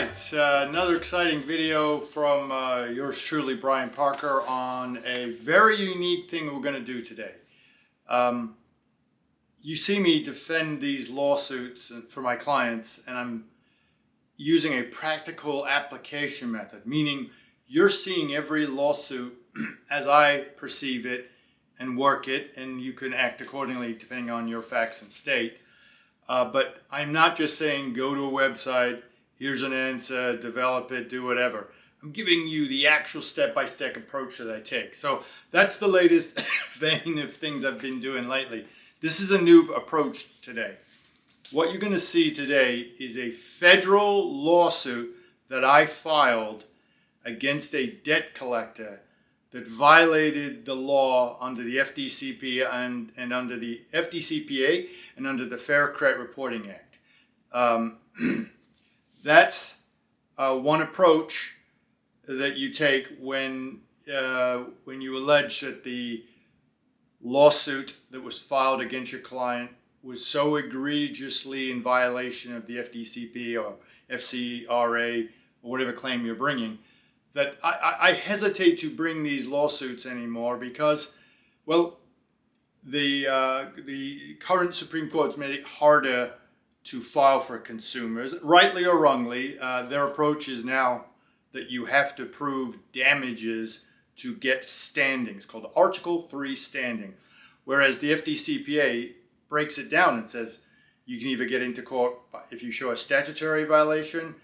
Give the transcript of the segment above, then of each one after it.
right, another exciting video from yours truly, Brian Parker, on a very unique thing we're going to do today. You see me defend these lawsuits for my clients, and I'm using a practical application method, meaning you're seeing every lawsuit as I perceive it and work it, and you can act accordingly depending on your facts and state. But I'm not just saying go to a website, here's an answer, develop it, do whatever. I'm giving you the actual step-by-step approach that I take. So that's the latest vein of things I've been doing lately. This is a new approach today. What you're going to see today is a federal lawsuit that I filed against a debt collector that violated the law under the FDCPA and under the FDCPA and under the Fair Credit Reporting Act. That's one approach that you take when you allege that the lawsuit that was filed against your client was so egregiously in violation of the FDCPA or FCRA or whatever claim you're bringing, that I hesitate to bring these lawsuits anymore because, well, the current Supreme Court's made it harder to file for consumers, rightly or wrongly. Their approach is now that you have to prove damages to get standing. It's called Article 3 standing, whereas the FDCPA breaks it down and says you can either get into court if you show a statutory violation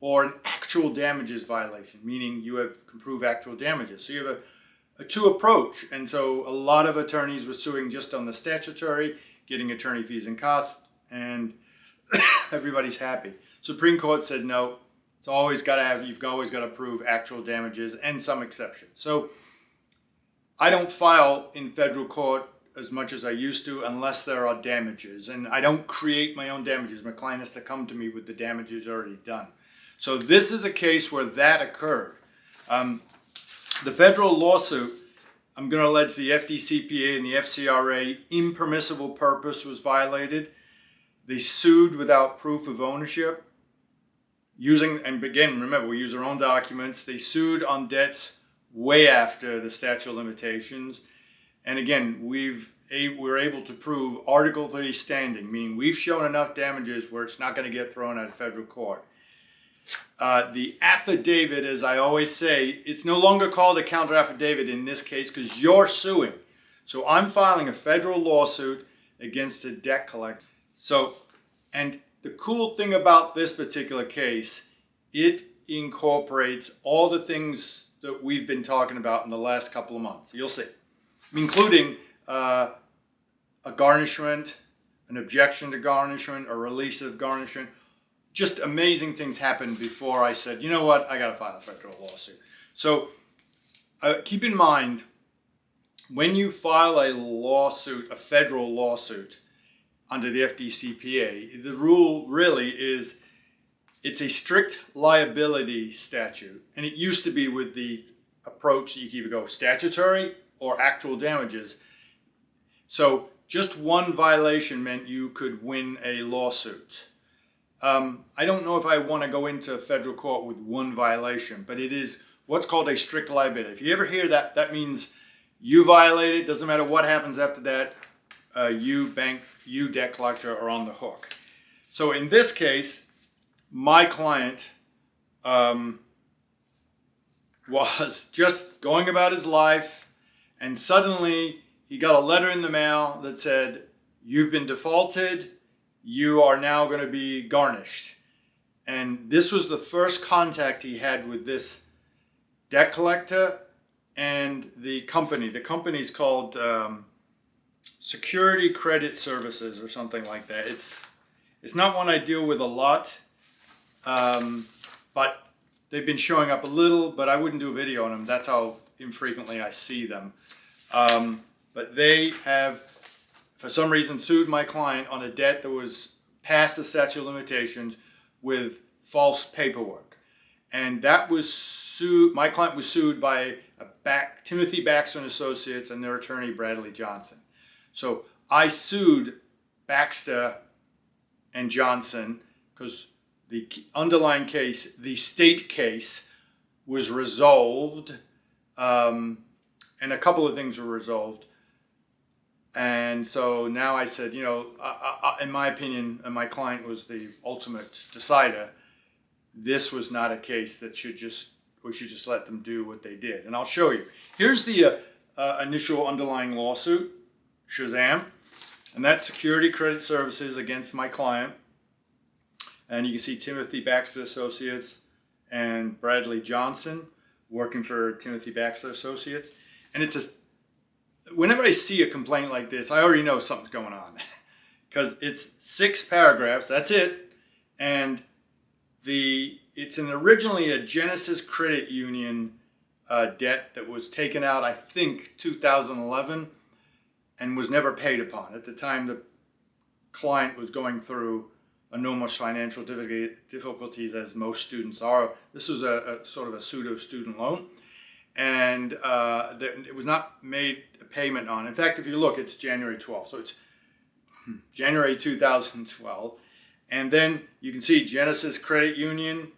or an actual damages violation, meaning you can prove actual damages. So you have a two approach. And so a lot of attorneys were suing just on the statutory, getting attorney fees and costs, and everybody's happy. Supreme Court said no, you've always got to prove actual damages and some exceptions. So I don't file in federal court as much as I used to unless there are damages. And I don't create my own damages. My client has to come to me with the damages already done. So this is a case where that occurred. The federal lawsuit, I'm going to allege the FDCPA and the FCRA impermissible purpose was violated. They sued without proof of ownership. And again, remember, we use our own documents. They sued on debts way after the statute of limitations. And again, we're able to prove Article 3 standing, meaning we've shown enough damages where it's not going to get thrown out of federal court. The affidavit, as I always say, it's no longer called a counter affidavit in this case because you're suing. So I'm filing a federal lawsuit against a debt collector. So, and the cool thing about this particular case, it incorporates all the things that we've been talking about in the last couple of months. You'll see, including a garnishment, an objection to garnishment, a release of garnishment. Just amazing things happened before I said, you know what, I got to file a federal lawsuit. So keep in mind, when you file a lawsuit, a federal lawsuit under the FDCPA, the rule really is it's a strict liability statute. And it used to be with the approach that you can either go statutory or actual damages. So just one violation meant you could win a lawsuit. I don't know if I want to go into federal court with one violation, but it is what's called a strict liability. If you ever hear that, that means you violate it. Doesn't matter what happens after that. You debt collector are on the hook. So in this case, my client was just going about his life, and suddenly he got a letter in the mail that said, "You've been defaulted. You are now going to be garnished." And this was the first contact he had with this debt collector and the company. The company's called Security Credit Services or something like that. It's not one I deal with a lot, but they've been showing up a little, but I wouldn't do a video on them. That's how infrequently I see them. But they have, for some reason, sued my client on a debt that was past the statute of limitations with false paperwork. And that was sued. My client was sued by Timothy Baxter and Associates and their attorney, Bradley Johnson. So I sued Baxter and Johnson because the underlying case, the state case, was resolved, and a couple of things were resolved. And so now I said, in my opinion, and my client was the ultimate decider, this was not a case that we should just let them do what they did. And I'll show you. Here's the initial underlying lawsuit, Shazam, and that's Security Credit Services against my client. And you can see Timothy Baxter Associates and Bradley Johnson working for Timothy Baxter Associates. And whenever I see a complaint like this, I already know something's going on because it's 6 paragraphs. That's it. And it's originally a Genesis Credit Union debt that was taken out, I think, 2011 and was never paid upon. At the time, the client was going through enormous financial difficulties, as most students are. This was a sort of a pseudo student loan, and it was not made a payment on. In fact, if you look, it's January 12th, so it's January 2012, and then you can see Genesis Credit Union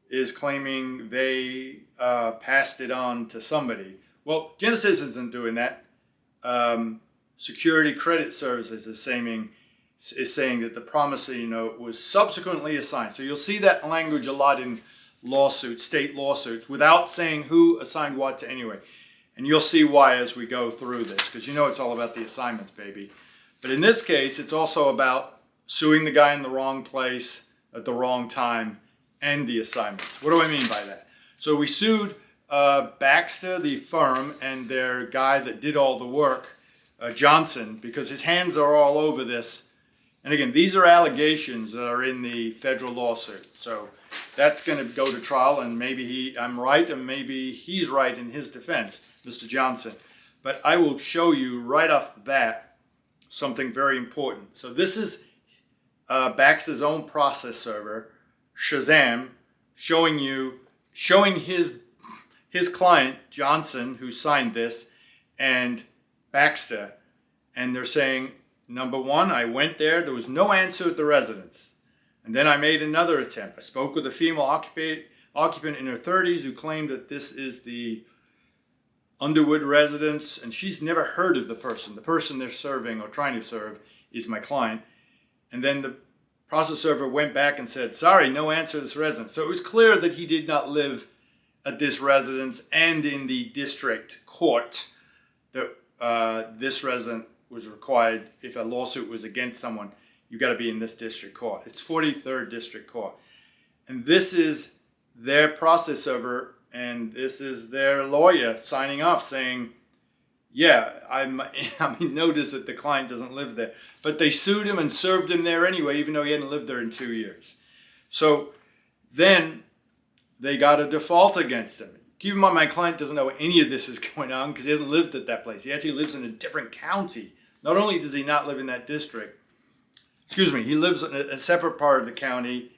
is claiming they passed it on to somebody. Well, Genesis isn't doing that. Security Credit Services is saying that the promissory note was subsequently assigned. So you'll see that language a lot in lawsuits, state lawsuits, without saying who assigned what to anyway. And you'll see why as we go through this, because it's all about the assignments, baby. But in this case, it's also about suing the guy in the wrong place at the wrong time and the assignments. What do I mean by that? So we sued Baxter, the firm, and their guy that did all the work, Johnson, because his hands are all over this. And again, these are allegations that are in the federal lawsuit. So that's going to go to trial, and maybe I'm right, and maybe he's right in his defense, Mr. Johnson. But I will show you right off the bat something very important. So this is Baxter's own process server, Shazam, showing his client, Johnson, who signed this, and Baxter. And they're saying, number one, I went there was no answer at the residence. And then I made another attempt. I spoke with a female occupant in her 30s who claimed that this is the Underwood residence, and she's never heard of the person. The person they're serving or trying to serve is my client. And then the process server went back and said, sorry, no answer to this residence. So it was clear that he did not live at this residence, and in the district court that this resident was required, if a lawsuit was against someone, you got to be in this district court. It's 43rd District Court. And this is their process server, and this is their lawyer signing off saying, yeah, I mean, notice that the client doesn't live there. But they sued him and served him there anyway, even though he hadn't lived there in 2 years. So then they got a default against him. Keep in mind, my client doesn't know any of this is going on because he hasn't lived at that place. He actually lives in a different county. Not only does he not live in that district, he lives in a separate part of the county,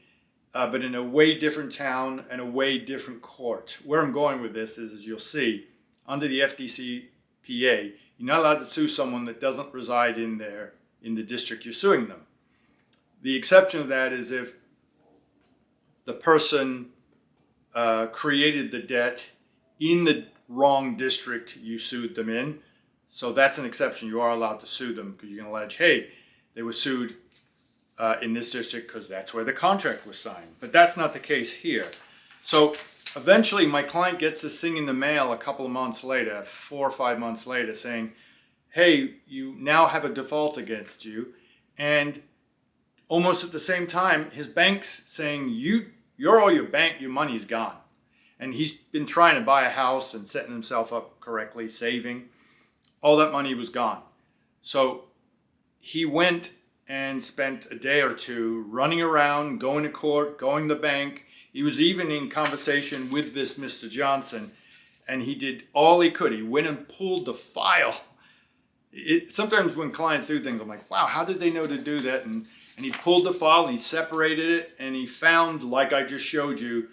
but in a way different town and a way different court. Where I'm going with this is, as you'll see, under the FDCPA, you're not allowed to sue someone that doesn't reside in the district you're suing them. The exception to that is if the person created the debt in the wrong district you sued them in. So that's an exception. You are allowed to sue them because you can allege, hey, they were sued in this district because that's where the contract was signed. But that's not the case here. So eventually my client gets this thing in the mail a couple of months later, 4 or 5 months later, saying, hey, you now have a default against you. And almost at the same time, his bank's saying, your money's gone. And he's been trying to buy a house and setting himself up correctly, saving. All that money was gone. So he went and spent a day or two running around, going to court, going to the bank. He was even in conversation with this Mr. Johnson, and he did all he could. He went and pulled the file. Sometimes when clients do things, I'm like, wow, how did they know to do that? And he pulled the file and he separated it, and he found, like I just showed you,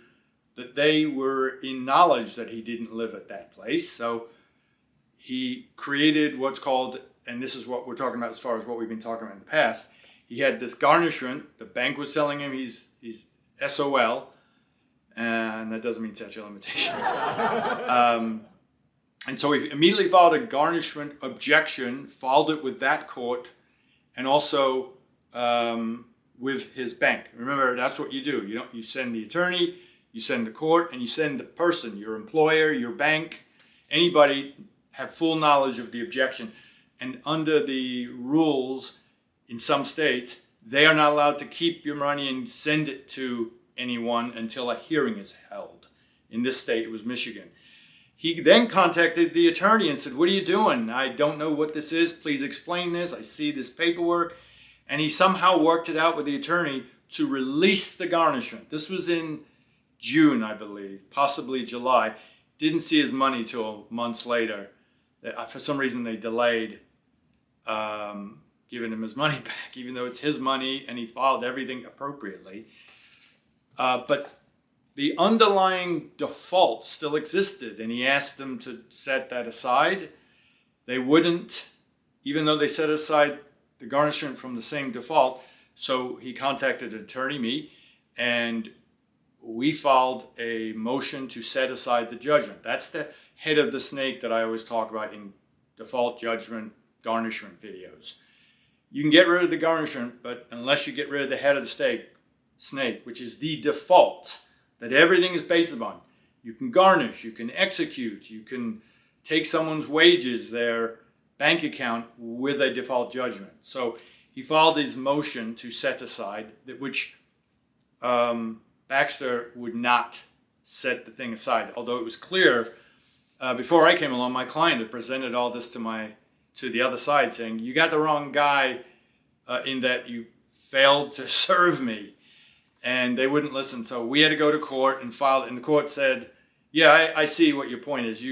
that they were in knowledge that he didn't live at that place. So he created what's called, and this is what we're talking about as far as what we've been talking about in the past, he had this garnishment. The bank was telling him he's SOL, and that doesn't mean statute of limitations. And so he immediately filed a garnishment objection, filed it with that court, and also with his bank. Remember, that's what you do. You send the attorney, you send the court, and you send the person, your employer, your bank, anybody have full knowledge of the objection. And under the rules in some states, they are not allowed to keep your money and send it to anyone until a hearing is held. In this state, it was Michigan. He then contacted the attorney and said, "What are you doing? I don't know what this is. Please explain this. I see this paperwork." And he somehow worked it out with the attorney to release the garnishment. This was in June, I believe, possibly July. Didn't see his money till months later. For some reason, they delayed giving him his money back, even though it's his money and he filed everything appropriately. But the underlying default still existed, and he asked them to set that aside. They wouldn't, even though they set aside the garnishment from the same default. So he contacted an attorney, me, and we filed a motion to set aside the judgment. That's the head of the snake that I always talk about in default judgment garnishment videos. You can get rid of the garnishment, but unless you get rid of the head of the snake, which is the default that everything is based upon, you can garnish, you can execute, you can take someone's wages, their bank account, with a default judgment. So he filed his motion to set aside, which Baxter would not set the thing aside, although it was clear before I came along, my client had presented all this to the other side, saying, "You got the wrong guy in that you failed to serve me," and they wouldn't listen. So we had to go to court and file it, and the court said, "Yeah, I see what your point is.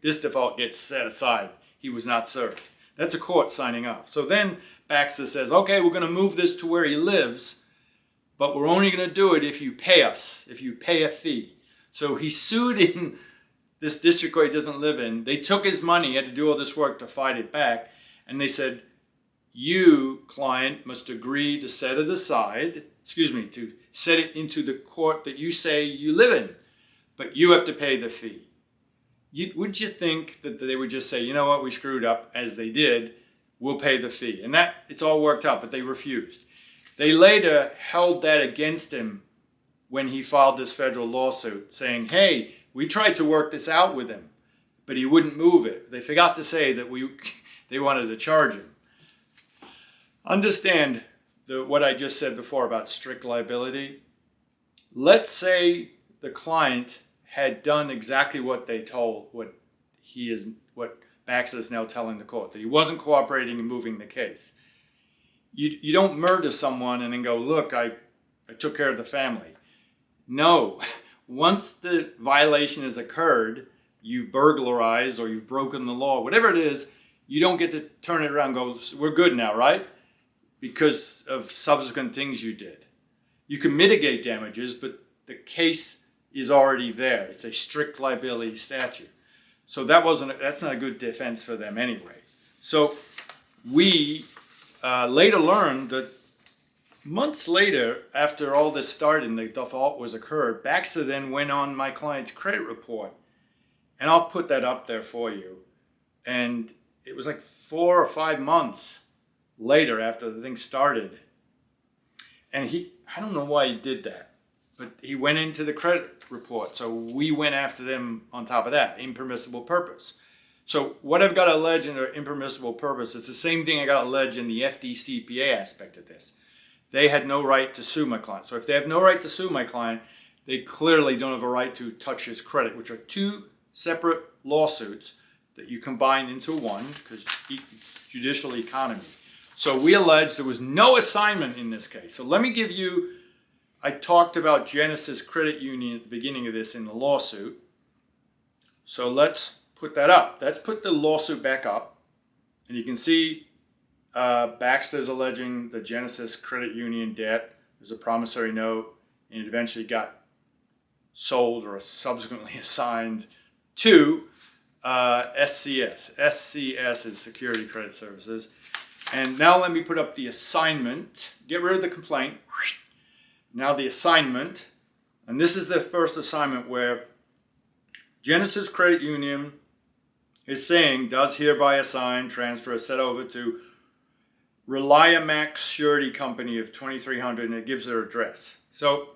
This default gets set aside. He was not served." That's a court signing off. So then Baxter says, "Okay, we're going to move this to where he lives, but we're only going to do it if you pay us, if you pay a fee." So he sued in this district court he doesn't live in. They took his money, he had to do all this work to fight it back, and they said, "You, client, must agree to set it aside, to set it into the court that you say you live in, but you have to pay the fee." Wouldn't you think that they would just say, "You know what, we screwed up," as they did, "we'll pay the fee"? And that, it's all worked out, but they refused. They later held that against him when he filed this federal lawsuit, saying, "Hey, we tried to work this out with him, but he wouldn't move it." They forgot to say that they wanted to charge him. Understand what I just said before about strict liability. Let's say the client had done exactly what they told, what Baxter is now telling the court, that he wasn't cooperating and moving the case. You don't murder someone and then go, "Look, I took care of the family." No. Once the violation has occurred, you've burglarized or you've broken the law, whatever it is, you don't get to turn it around and go, "We're good now, right?" Because of subsequent things you did. You can mitigate damages, but the case is already there. It's a strict liability statute. So that's not a good defense for them anyway. So we later learned that months later, after all this started and the default was occurred, Baxter then went on my client's credit report. And I'll put that up there for you. And it was like 4 or 5 months later after the thing started. And I don't know why he did that, but he went into the credit report. So we went after them on top of that, impermissible purpose. So what I've got to allege in an impermissible purpose is the same thing I got to allege in the FDCPA aspect of this. They had no right to sue my client. So if they have no right to sue my client, they clearly don't have a right to touch his credit, which are 2 separate lawsuits that you combine into one because judicial economy. So we allege there was no assignment in this case. So let me give you, I talked about Genesis Credit Union at the beginning of this in the lawsuit. So let's put that up. Let's put the lawsuit back up. And you can see Baxter's alleging the Genesis Credit Union debt. There's a promissory note, and it eventually got sold or subsequently assigned to SCS. SCS is Security Credit Services. And now let me put up the assignment. Get rid of the complaint. Now the assignment. And this is the first assignment where Genesis Credit Union is saying, does hereby assign, transfer, set over to Reliamax Surety Company of 2300, and it gives their address. So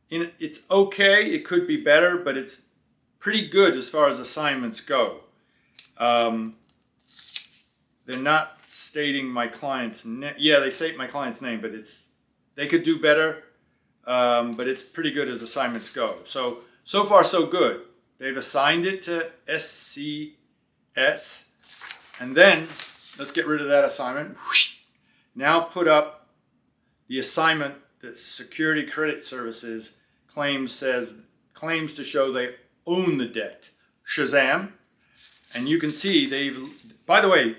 it's okay, it could be better, but it's pretty good as far as assignments go. They're not stating my client's name. Yeah, they state my client's name, but they could do better, but it's pretty good as assignments go. So far so good. They've assigned it to SCS, and then let's get rid of that assignment. Now put up the assignment that Security Credit Services claims to show they own the debt. Shazam. And you can see by the way,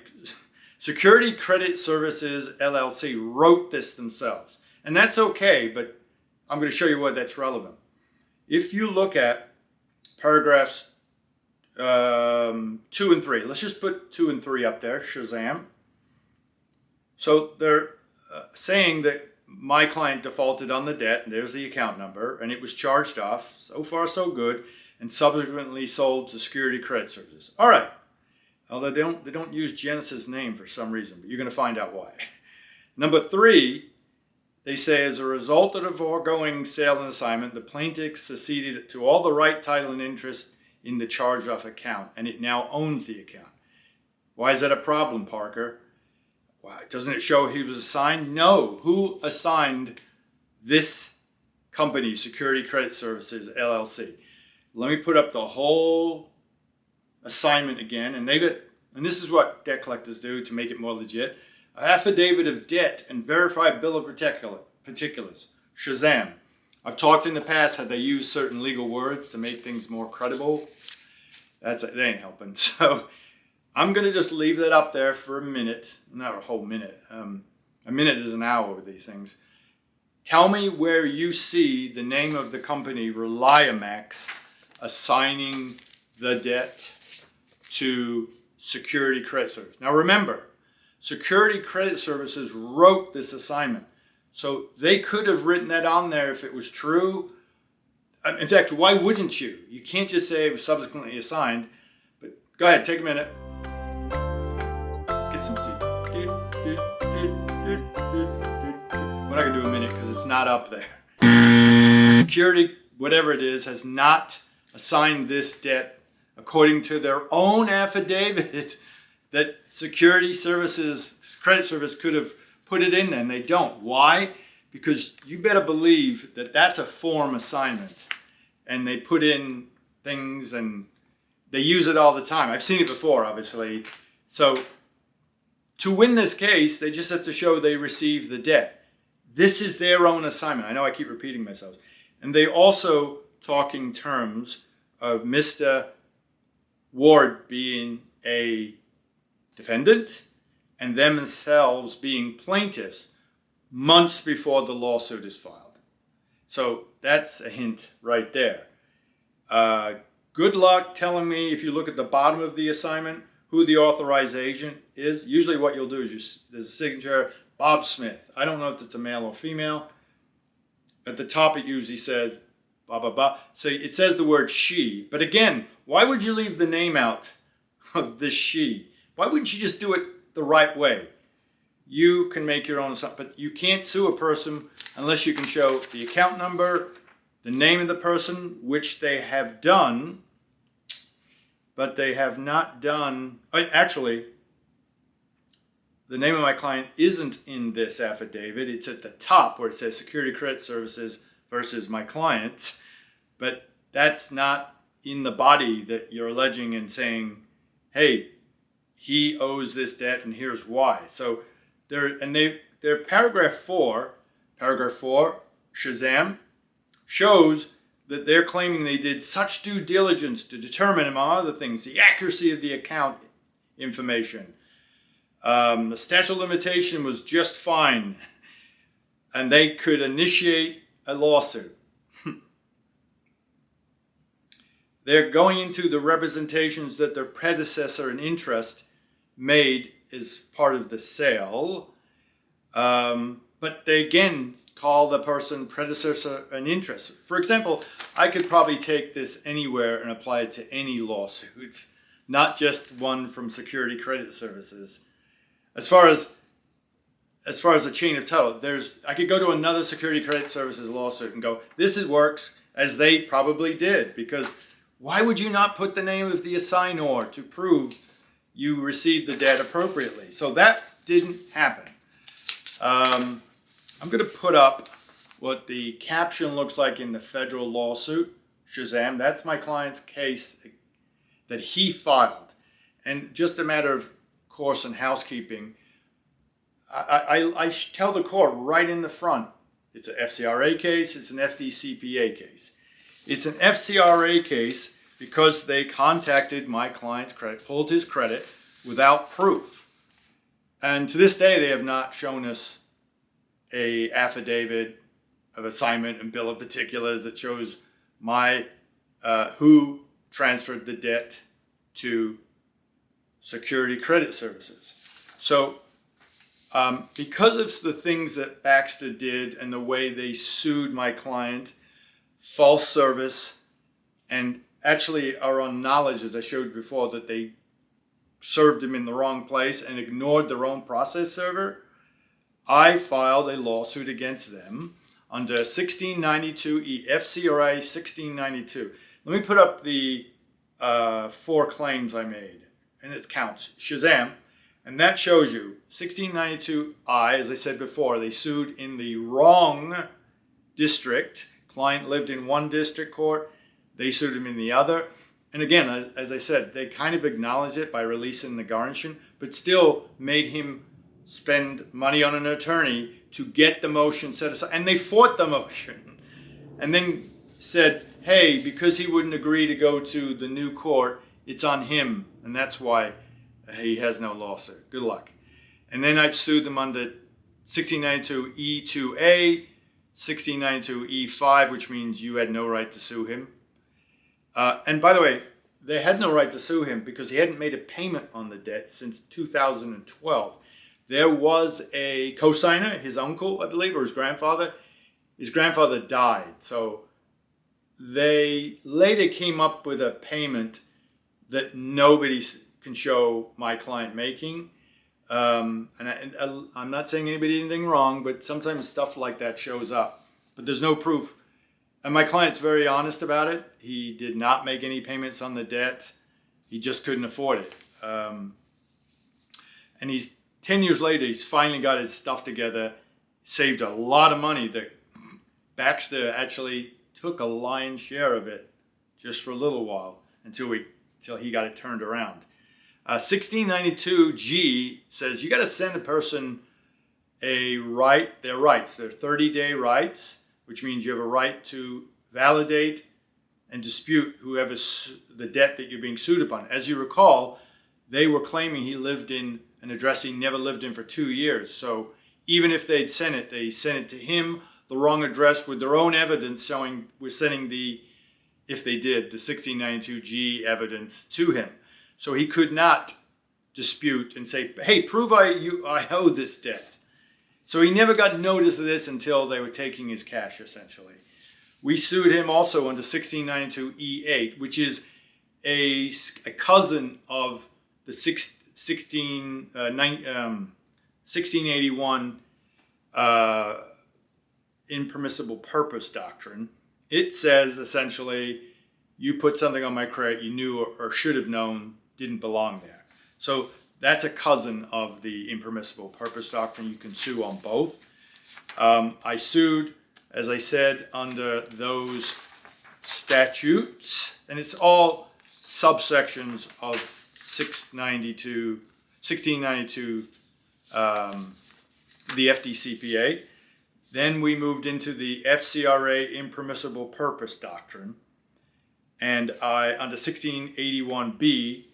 Security Credit Services LLC wrote this themselves. And that's okay, but I'm going to show you why that's relevant. If you look at paragraphs 2 and 3, let's just put 2 and 3 up there, Shazam. So they're saying that my client defaulted on the debt, and there's the account number, and it was charged off. So far, so good. And subsequently sold to Security Credit Services. All right. Although they don't use Genesis' name for some reason, but you're going to find out why. Number 3, they say, as a result of the foregoing sale and assignment, the plaintiff succeeded to all the right, title, and interest in the charged-off account, and it now owns the account. Why is that a problem, Parker? Why, doesn't it show he was assigned? No. Who assigned this company, Security Credit Services, LLC? Let me put up the whole assignment again, and this is what debt collectors do to make it more legit. An affidavit of debt and verified bill of particulars. Shazam. I've talked in the past how they use certain legal words to make things more credible. That ain't helping. So I'm going to just leave that up there for a minute. Not a whole minute. A minute is an hour with these things. Tell me where you see the name of the company, Reliamax, assigning the debt to Security Credit Services. Now remember, Security Credit Services wrote this assignment. So they could have written that on there if it was true. In fact, why wouldn't you? You can't just say it was subsequently assigned. But go ahead, take a minute. Let's get some tea. We're not going to do a minute because it's not up there. Security, whatever it is, has not assigned this debt according to their own affidavit that Security Services, Credit Service could have put it in there, and they don't. Why? Because you better believe that that's a form assignment, and they put in things, and they use it all the time. I've seen it before, obviously. So to win this case, they just have to show they received the debt. This is their own assignment. I know I keep repeating myself. And they also talk in terms of Mr. Ward being a defendant and themselves being plaintiffs months before the lawsuit is filed. So that's a hint right there. Good luck telling me, if you look at the bottom of the assignment, who the authorized agent is. Usually what you'll do is there's a signature, Bob Smith. I don't know if it's a male or female. At the top it usually says blah, blah, blah. So it says the word she. But again, why would you leave the name out of this she? Why wouldn't you just do it the right way? You can make your own, but you can't sue a person unless you can show the account number, the name of the person, which they have done, but they have not done, actually, the name of my client isn't in this affidavit. It's at the top where it says Security Credit Services versus my client, but that's not in the body that you're alleging and saying, hey, he owes this debt and here's why. So their paragraph 4, Shazam, shows that they're claiming they did such due diligence to determine, among other things, the accuracy of the account information. The statute of limitation was just fine, and they could initiate a lawsuit. They're going into the representations that their predecessor in interest made as part of the sale. But but they again call the person predecessor and interest. For example, I could probably take this anywhere and apply it to any lawsuits, not just one from Security Credit Services. As far as the chain of title, I could go to another Security Credit Services lawsuit and go, this works, as they probably did, because why would you not put the name of the assignor to prove you received the debt appropriately? So that didn't happen. I'm going to put up what the caption looks like in the federal lawsuit, Shazam. That's my client's case that he filed. And just a matter of course and housekeeping, I tell the court right in the front, it's an FCRA case, it's an FDCPA case. It's an FCRA case because they contacted my client's credit, pulled his credit without proof. And to this day, they have not shown us a affidavit of assignment and bill of particulars that shows who transferred the debt to Security Credit Services. So because of the things that Baxter did and the way they sued my client, false service, and actually are on knowledge, as I showed before, that they served him in the wrong place and ignored their own process server, I filed a lawsuit against them under 1692E, FCRA 1692. Let me put up the 4 claims I made, and it counts. Shazam. And that shows you 1692I, as I said before, they sued in the wrong district. Client lived in one district court. They sued him in the other. And again, as I said, they kind of acknowledged it by releasing the garnishment, but still made him spend money on an attorney to get the motion set aside. And they fought the motion and then said, hey, because he wouldn't agree to go to the new court, it's on him. And that's why he has no lawsuit. Good luck. And then I've sued them under 1692E2A, 1692E5, which means you had no right to sue him. And by the way, they had no right to sue him because he hadn't made a payment on the debt since 2012. There was a co-signer, his uncle, I believe, or his grandfather. His grandfather died. So they later came up with a payment that nobody can show my client making. I'm not saying anybody did anything wrong, but sometimes stuff like that shows up. But there's no proof. And my client's very honest about it. He did not make any payments on the debt. He just couldn't afford it. And he's 10 years later, he's finally got his stuff together, saved a lot of money that Baxter actually took a lion's share of it just for a little while until he got it turned around. 1692G says you got to send a person their rights, their 30-day rights, which means you have a right to validate and dispute the debt that you're being sued upon. As you recall, they were claiming he lived in an address he never lived in for 2 years. So even if they'd sent it, they sent it to him, the wrong address, with their own evidence showing we're sending if they did, the 1692G evidence to him. So he could not dispute and say, hey, prove I owe this debt. So he never got notice of this until they were taking his cash, essentially. We sued him also under 1692E8, which is a cousin of the 1681 impermissible purpose doctrine. It says, essentially, you put something on my credit you knew or should have known didn't belong there. So that's a cousin of the impermissible purpose doctrine. You can sue on both. I sued, as I said, under those statutes, and it's all subsections of 1692, the FDCPA. Then we moved into the FCRA impermissible purpose doctrine, and under 1681B,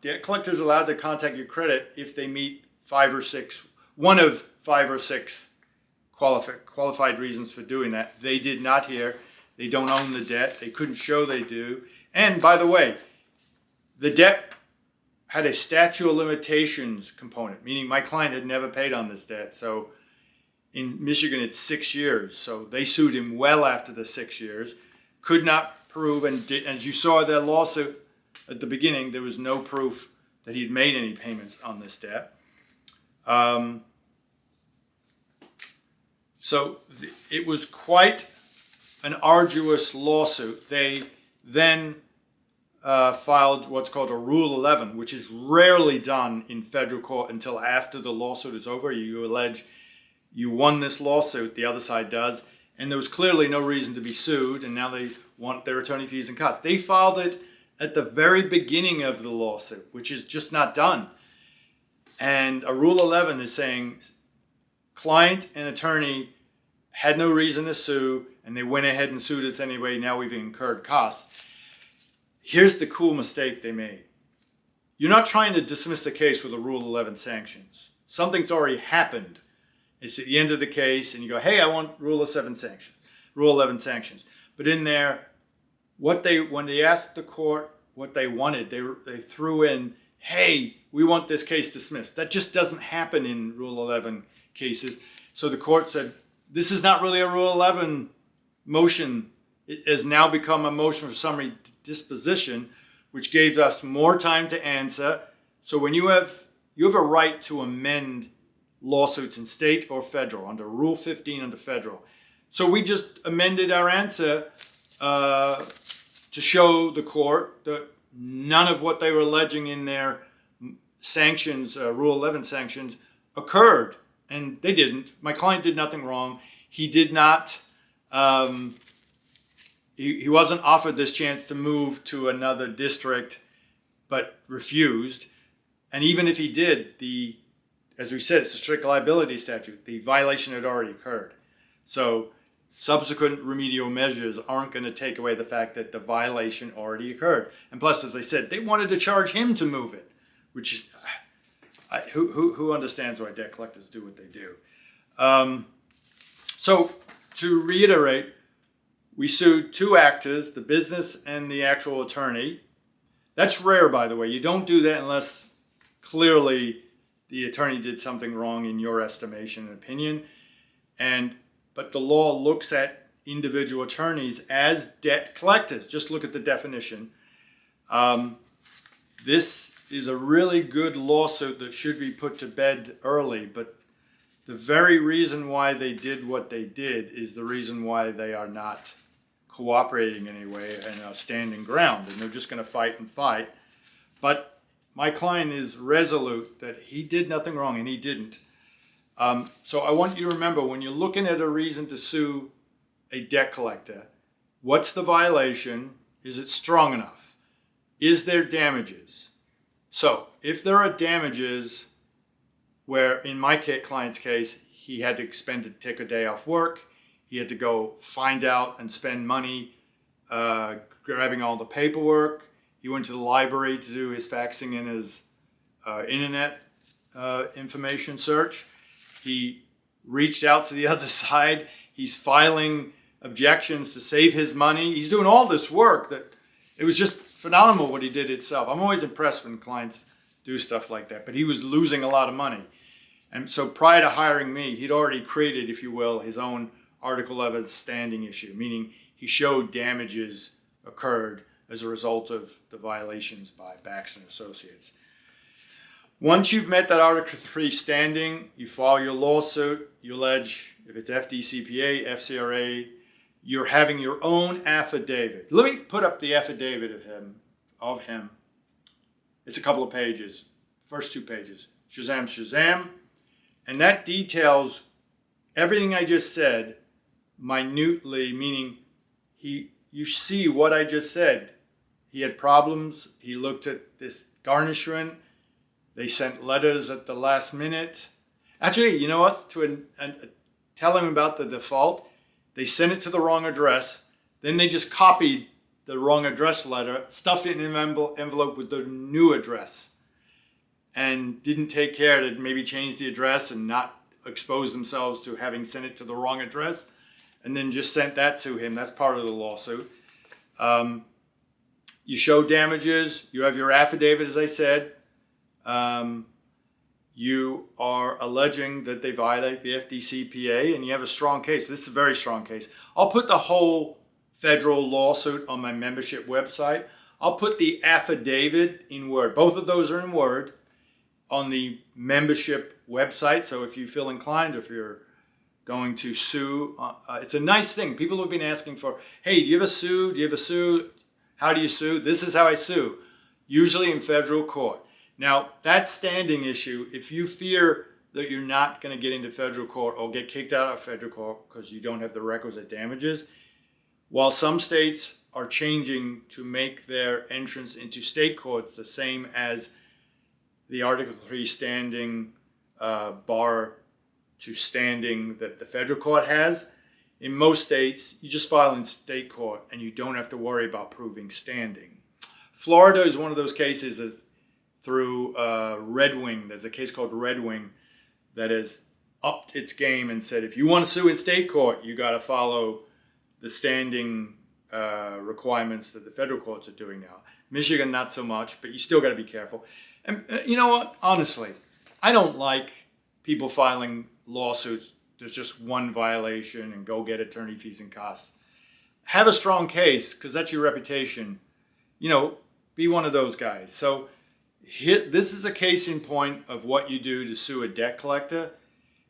debt collectors are allowed to contact your credit if they meet one of 5 or 6 qualified reasons for doing that. They did not here. They don't own the debt. They couldn't show they do. And by the way, the debt had a statute of limitations component, meaning my client had never paid on this debt. So in Michigan, it's 6 years. So they sued him well after the 6 years, could not prove, and as you saw that lawsuit at the beginning, there was no proof that he'd made any payments on this debt. It was quite an arduous lawsuit. They then filed what's called a Rule 11, which is rarely done in federal court until after the lawsuit is over. You allege you won this lawsuit, the other side does, and there was clearly no reason to be sued, and now they want their attorney fees and costs. They filed it at the very beginning of the lawsuit, which is just not done. And a Rule 11 is saying client and attorney had no reason to sue, and they went ahead and sued us anyway. Now we've incurred costs. Here's the cool mistake they made. You're not trying to dismiss the case with a Rule 11 sanctions. Something's already happened. It's at the end of the case, and you go, hey, I want Rule 11 sanctions. But in there, when they asked the court what they wanted, they threw in, hey, we want this case dismissed. That just doesn't happen in Rule 11 cases. So the court said, this is not really a Rule 11 motion. It has now become a motion for summary disposition, which gave us more time to answer. So when you have a right to amend lawsuits in state or federal under Rule 15 under federal. So we just amended our answer to show the court that none of what they were alleging in their sanctions, Rule 11 sanctions, occurred. And they didn't. My client did nothing wrong. He did not, he wasn't offered this chance to move to another district, but refused. And even if he did, as we said, it's a strict liability statute. The violation had already occurred. So subsequent remedial measures aren't going to take away the fact that the violation already occurred. And plus, as they said, they wanted to charge him to move it, which who understands why debt collectors do what they do? So to reiterate, we sued two actors, the business and the actual attorney. That's rare, by the way. You don't do that unless clearly the attorney did something wrong in your estimation and opinion. But the law looks at individual attorneys as debt collectors. Just look at the definition. This is a really good lawsuit that should be put to bed early, but the very reason why they did what they did is the reason why they are not cooperating anyway and are standing ground, and they're just going to fight and fight. But my client is resolute that he did nothing wrong, and he didn't. So I want you to remember, when you're looking at a reason to sue a debt collector, what's the violation? Is it strong enough? Is there damages? So if there are damages where, in my client's case, he had to take a day off work, he had to go find out and spend money grabbing all the paperwork, he went to the library to do his faxing and his internet information search, he reached out to the other side, he's filing objections to save his money, he's doing all this work that it was just phenomenal what he did itself. I'm always impressed when clients do stuff like that, but he was losing a lot of money. And so prior to hiring me, he'd already created, if you will, his own Article 11 standing issue, meaning he showed damages occurred as a result of the violations by Baxter and Associates. Once you've met that Article 3 standing, you file your lawsuit, you allege, if it's FDCPA, FCRA, you're having your own affidavit. Let me put up the affidavit of him. It's a couple of pages, first 2 pages. Shazam, shazam. And that details everything I just said minutely, meaning you see what I just said. He had problems. He looked at this garnishment. They sent letters at the last minute. Actually, you know what? Tell him about the default. They sent it to the wrong address. Then they just copied the wrong address letter, stuffed it in an envelope with the new address, and didn't take care to maybe change the address and not expose themselves to having sent it to the wrong address, and then just sent that to him. That's part of the lawsuit. You show damages. You have your affidavit, as I said. you are alleging that they violate the FDCPA, and you have a strong case. This is a very strong case. I'll put the whole federal lawsuit on my membership website. I'll put the affidavit in Word. Both of those are in Word on the membership website. So if you feel inclined, if you're going to sue, it's a nice thing. People have been asking for, hey, do you have a sue? Do you have a sue? How do you sue? This is how I sue, usually in federal court. Now, that standing issue, if you fear that you're not going to get into federal court or get kicked out of federal court because you don't have the requisite damages, while some states are changing to make their entrance into state courts the same as the Article 3 standing bar to standing that the federal court has, in most states, you just file in state court and you don't have to worry about proving standing. Florida is one of those cases through Red Wing. There's a case called Red Wing that has upped its game and said, if you want to sue in state court, you got to follow the standing requirements that the federal courts are doing now. Michigan, not so much, but you still got to be careful. And you know what? Honestly, I don't like people filing lawsuits. There's just one violation and go get attorney fees and costs. Have a strong case, because that's your reputation. Be one of those guys. So this is a case in point of what you do to sue a debt collector.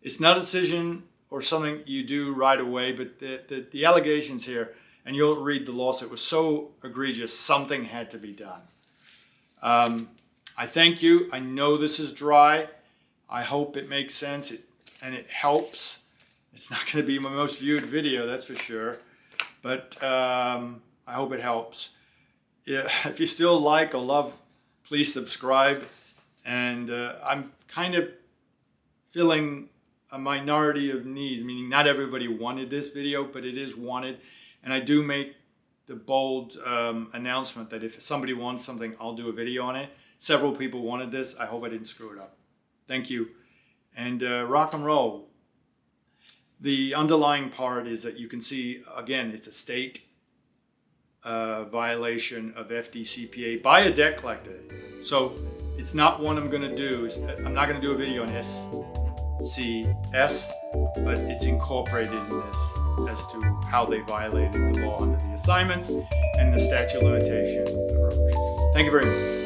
It's not a decision or something you do right away, but the allegations here, and you'll read the lawsuit, was so egregious, something had to be done. I thank you. I know this is dry. I hope it makes sense and it helps. It's not going to be my most viewed video, that's for sure. But I hope it helps. If you still like or love, please subscribe. And I'm kind of filling a minority of needs, meaning not everybody wanted this video, but it is wanted. And I do make the bold announcement that if somebody wants something, I'll do a video on it. Several people wanted this. I hope I didn't screw it up. Thank you. And rock and roll. The underlying part is that you can see, again, it's a state violation of FDCPA by a debt collector. So it's not one I'm going to do. I'm not going to do a video on SCS, but it's incorporated in this as to how they violated the law under the assignments and the statute of limitation approach. Thank you very much.